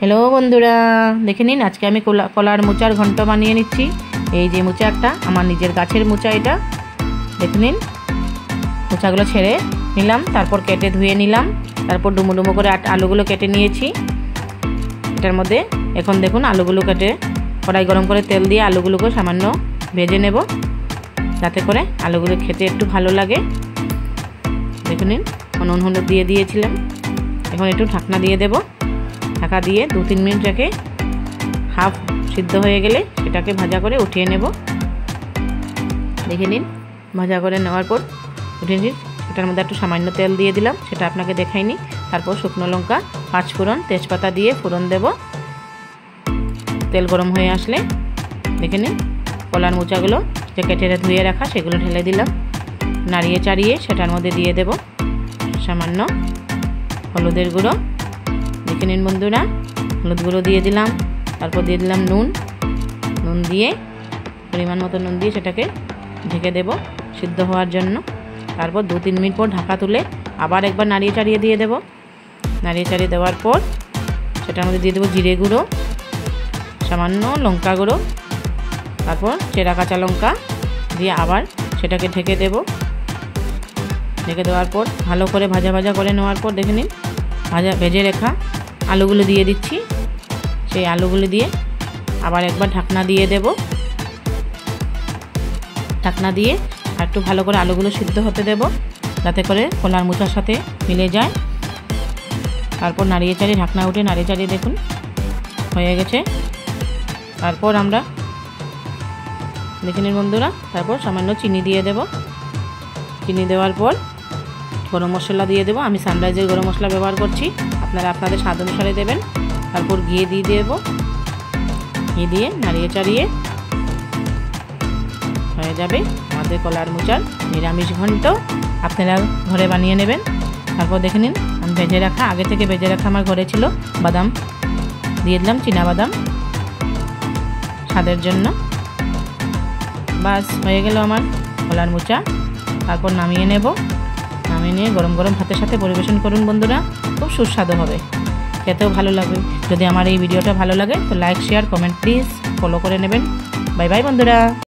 Hello बंधुरा देखे निन आज के आमी कलार मोचार घंट बानिये निচ্ছি। এই যে মোচা একটা আমার নিজের গাছের মোচা, এটা দেখে নিন। মোচাগুলো ছেড়ে নিলাম, তারপর কেটে ধুয়ে নিলাম, তারপর ডুমো ডুমো করে আলুগুলো কেটে নিয়েছি। এটার মধ্যে এখন দেখুন আলুগুলো কেটে কড়াই গরম করে তেল দিয়ে আলুগুলোকে সামান্য ভেজে নেব, যাতে করে আলুগুলো খেতে একটু ভালো লাগে। দেখে নিন নুন হলুদ দিয়ে দিয়েছিলাম, এখন একটু ঢাকনা দিয়ে দেব। ঢাকা দিয়ে 2-3 মিনিট রেখে হাফ সিদ্ধ হয়ে গেলে সেটাকে ভাজা করে উঠিয়ে নেব। দেখে নিন ভাজা করে নেওয়ার পর উঠিয়ে নিন। সেটার মধ্যে একটু সামান্য তেল দিয়ে দিলাম, সেটা আপনাকে দেখাইনি। তারপর শুকনো লঙ্কা, 5 ফোড়ন, তেজপাতা দিয়ে ফোড়ন দেব। তেল গরম হয়ে আসলে দেখে নিন কলার মোচাগুলো যে কেটে ধুয়ে রাখা সেগুলো ঢেলে দিলাম। নাড়িয়ে চাড়িয়ে সেটার মধ্যে দিয়ে দেব সামান্য হলুদের গুঁড়ো। দেখে নিন বন্ধুরা, হলুদ গুঁড়ো দিয়ে দিলাম, তারপর দিয়ে দিলাম নুন দিয়ে পরিমাণ মতো নুন দিয়ে সেটাকে ঢেকে দেব সিদ্ধ হওয়ার জন্য। তারপর 2-3 মিনিট পর ঢাকা তুলে আবার একবার নাড়িয়ে চাড়িয়ে দিয়ে দেব। নাড়িয়ে চাড়িয়ে দেওয়ার পর সেটার মধ্যে দিয়ে দেবো জিরে গুঁড়ো, সামান্য লঙ্কা গুঁড়ো, তারপর চেরা কাঁচা লঙ্কা দিয়ে আবার সেটাকে ঢেকে দেব। ঢেকে দেওয়ার পর ভালো করে ভাজা ভাজা করে নেওয়ার পর দেখে নিন ভেজে রেখা আলুগুলো দিয়ে দিচ্ছি। সেই আলুগুলো দিয়ে আবার একবার ঢাকনা দিয়ে দেব। ঢাকনা দিয়ে একটু ভালো করে আলুগুলো সিদ্ধ হতে দেব, যাতে করে কলার মোচার সাথে মিলে যায়। তারপর নাড়িয়ে চাড়িয়ে ঢাকনা উঠে নাড়িয়ে চাড়িয়ে দেখুন হয়ে গেছে। তারপর আমরা দেখে নিন বন্ধুরা, তারপর সামান্য চিনি দিয়ে দেব। চিনি দেওয়ার পর গরম মশলা দিয়ে দেবো। আমি সানরাইজের গরম মশলা ব্যবহার করছি, আপনারা আপনাদের স্বাদ অনুসারে দেবেন। তারপর ঘি দিয়ে দেব। ঘি দিয়ে নাড়িয়ে চাড়িয়ে হয়ে যাবে আমাদের কলার মোচার নিরামিষ ঘন্ট। আপনারা ঘরে বানিয়ে নেবেন। তারপর দেখে নিন আমি আগে থেকে ভেজে রাখা আমার ঘরে ছিল বাদাম দিয়ে দিলাম, চীনা বাদাম স্বাদের জন্য। বাস হয়ে গেল আমার কলার মোচা। তারপর নামিয়ে নেব। নামিয়ে নিয়ে গরম গরম ভাতের সাথে পরিবেশন করুন বন্ধুরা, খুব সুস্বাদু হবে, খেতেও ভালো লাগবে। যদি আমার এই ভিডিওটা ভালো লাগে তো like, share, comment please follow করে নেবেন। বাই বাই বন্ধুরা।